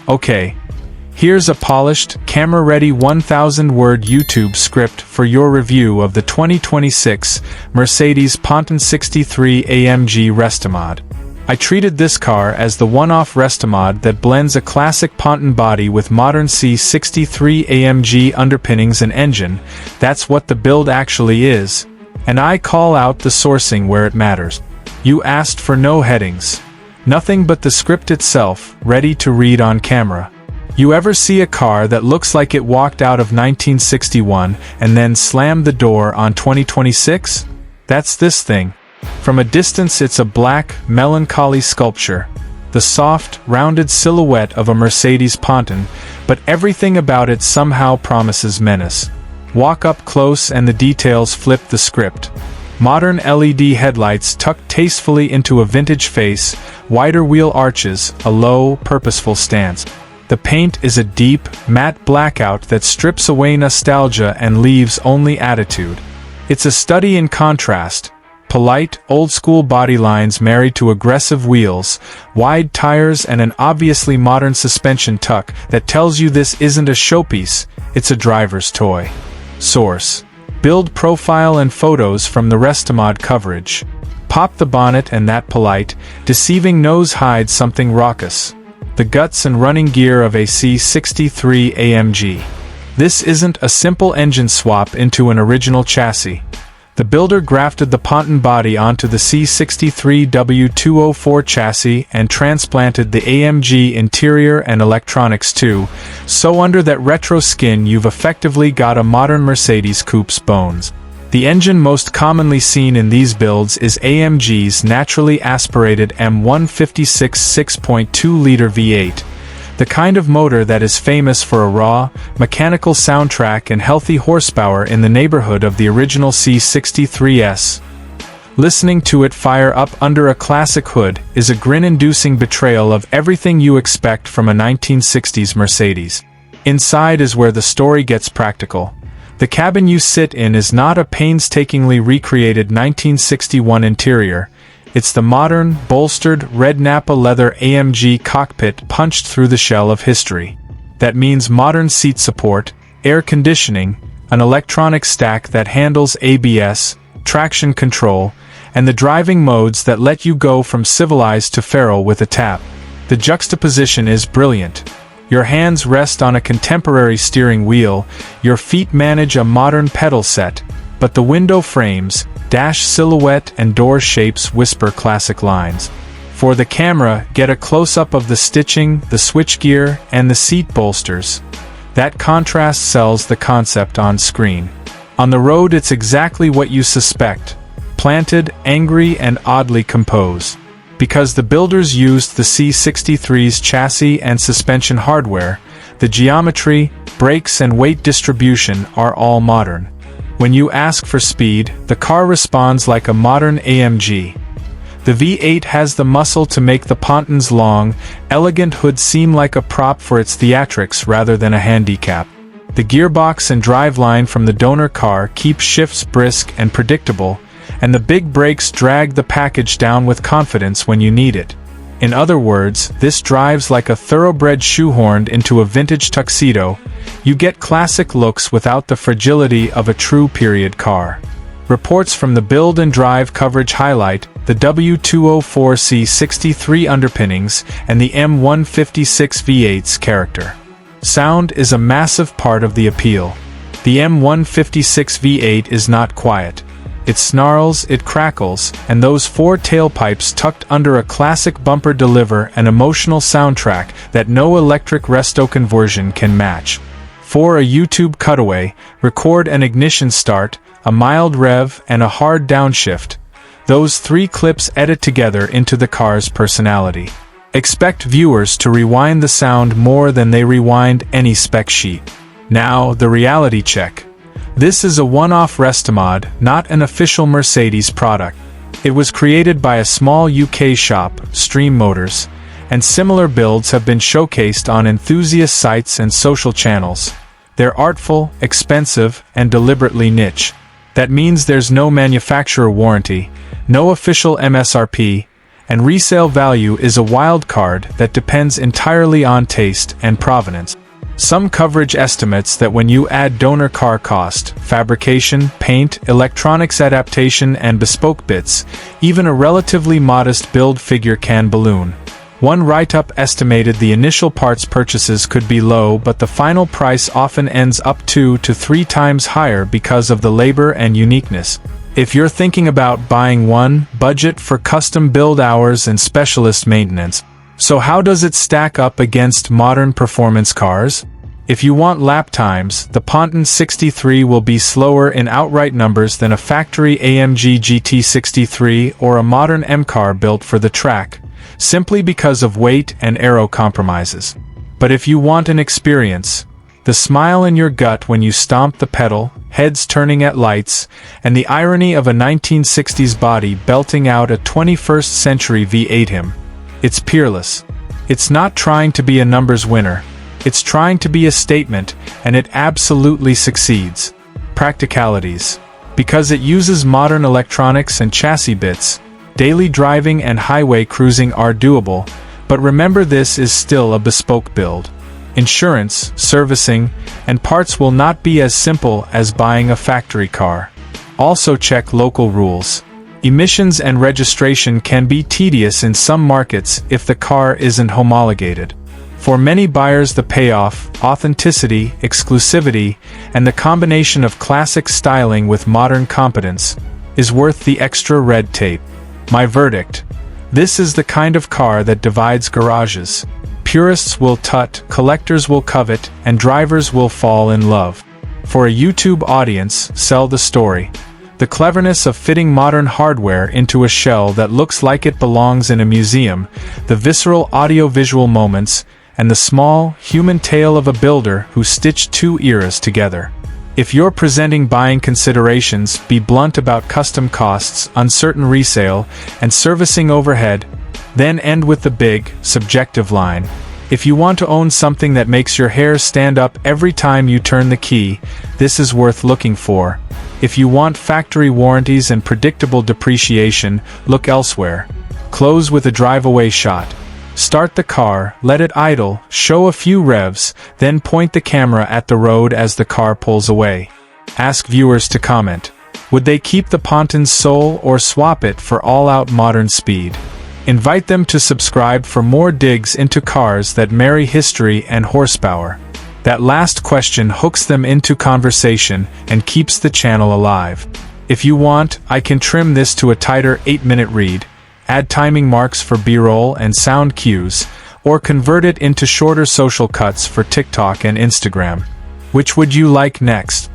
Okay, here's a polished, camera-ready 1,000-word YouTube script for your review of the 2026 Mercedes Ponton-63 AMG Reimagines. I treated this car as the one-off Reimagines that blends a classic Ponton body with modern C63 AMG underpinnings and engine. That's what the build actually is. And I call out the sourcing where it matters. You asked for no headings. Nothing but the script itself, ready to read on camera. You ever see a car that looks like it walked out of 1961 and then slammed the door on 2026? That's this thing. From a distance it's a black, melancholy sculpture. The soft, rounded silhouette of a Mercedes Ponton, but everything about it somehow promises menace. Walk up close and the details flip the script. Modern LED headlights tucked tastefully into a vintage face, wider wheel arches, a low, purposeful stance. The paint is a deep, matte blackout that strips away nostalgia and leaves only attitude. It's a study in contrast. Polite, old-school body lines married to aggressive wheels, wide tires and an obviously modern suspension tuck that tells you this isn't a showpiece, it's a driver's toy. Source: Build profile and photos from the Reimagines coverage. Pop the bonnet and that polite, deceiving nose hides something raucous. The guts and running gear of a C63 AMG. This isn't a simple engine swap into an original chassis. The builder grafted the Ponton body onto the C63 W204 chassis and transplanted the AMG interior and electronics too, so under that retro skin you've effectively got a modern Mercedes coupe's bones. The engine most commonly seen in these builds is AMG's naturally aspirated M156 6.2-liter V8. The kind of motor that is famous for a raw, mechanical soundtrack and healthy horsepower in the neighborhood of the original C63s. Listening to it fire up under a classic hood is a grin-inducing betrayal of everything you expect from a 1960s Mercedes. Inside is where the story gets practical. The cabin you sit in is not a painstakingly recreated 1961 interior. It's the modern, bolstered, red Napa leather AMG cockpit punched through the shell of history. That means modern seat support, air conditioning, an electronic stack that handles ABS, traction control, and the driving modes that let you go from civilized to feral with a tap. The juxtaposition is brilliant. Your hands rest on a contemporary steering wheel, your feet manage a modern pedal set, but the window frames, dash silhouette and door shapes whisper classic lines. For the camera, get a close-up of the stitching, the switchgear, and the seat bolsters. That contrast sells the concept on screen. On the road it's exactly what you suspect. Planted, angry, and oddly composed. Because the builders used the C63's chassis and suspension hardware, the geometry, brakes and weight distribution are all modern. When you ask for speed, the car responds like a modern AMG. The V8 has the muscle to make the Ponton's long, elegant hood seem like a prop for its theatrics rather than a handicap. The gearbox and driveline from the donor car keep shifts brisk and predictable, and the big brakes drag the package down with confidence when you need it. In other words, this drives like a thoroughbred shoehorned into a vintage tuxedo. You get classic looks without the fragility of a true period car. Reports from the build and drive coverage highlight the W204 C63 underpinnings and the M156 V8's character. Sound is a massive part of the appeal. The M156 V8 is not quiet. It snarls, it crackles, and those four tailpipes tucked under a classic bumper deliver an emotional soundtrack that no electric resto conversion can match. For a YouTube cutaway, record an ignition start, a mild rev, and a hard downshift. Those three clips edit together into the car's personality. Expect viewers to rewind the sound more than they rewind any spec sheet. Now, the reality check. This is a one-off Reimagines, not an official Mercedes product. It was created by a small UK shop, Stream Motors, and similar builds have been showcased on enthusiast sites and social channels. They're artful, expensive, and deliberately niche. That means there's no manufacturer warranty, no official MSRP, and resale value is a wild card that depends entirely on taste and provenance. Some coverage estimates that when you add donor car cost, fabrication, paint, electronics adaptation and bespoke bits, even a relatively modest build figure can balloon. One write-up estimated the initial parts purchases could be low, but the final price often ends up 2 to 3 times higher because of the labor and uniqueness. If you're thinking about buying one, budget for custom build hours and specialist maintenance. So how does it stack up against modern performance cars? If you want lap times, the Ponton-63 will be slower in outright numbers than a factory AMG GT63 or a modern M car built for the track, simply because of weight and aero compromises. But if you want an experience, the smile in your gut when you stomp the pedal, heads turning at lights, and the irony of a 1960s body belting out a 21st century V8 hymn, it's peerless. It's not trying to be a numbers winner. It's trying to be a statement, and it absolutely succeeds. Practicalities. Because it uses modern electronics and chassis bits, daily driving and highway cruising are doable, but remember, this is still a bespoke build. Insurance, servicing, and parts will not be as simple as buying a factory car. Also check local rules. Emissions and registration can be tedious in some markets if the car isn't homologated. For many buyers, the payoff, authenticity, exclusivity, and the combination of classic styling with modern competence is worth the extra red tape. My verdict: this is the kind of car that divides garages. Purists will tut, collectors will covet, and drivers will fall in love. For a YouTube audience, sell the story. The cleverness of fitting modern hardware into a shell that looks like it belongs in a museum, the visceral audio-visual moments, and the small, human tale of a builder who stitched 2 eras together. If you're presenting buying considerations, be blunt about custom costs, uncertain resale, and servicing overhead, then end with the big, subjective line. If you want to own something that makes your hair stand up every time you turn the key, this is worth looking for. If you want factory warranties and predictable depreciation, look elsewhere. Close with a drive-away shot. Start the car, let it idle, show a few revs, then point the camera at the road as the car pulls away. Ask viewers to comment. Would they keep the Ponton's soul or swap it for all-out modern speed? Invite them to subscribe for more digs into cars that marry history and horsepower. That last question hooks them into conversation and keeps the channel alive. If you want, I can trim this to a tighter 8-minute read, add timing marks for B-roll and sound cues, or convert it into shorter social cuts for TikTok and Instagram. Which would you like next?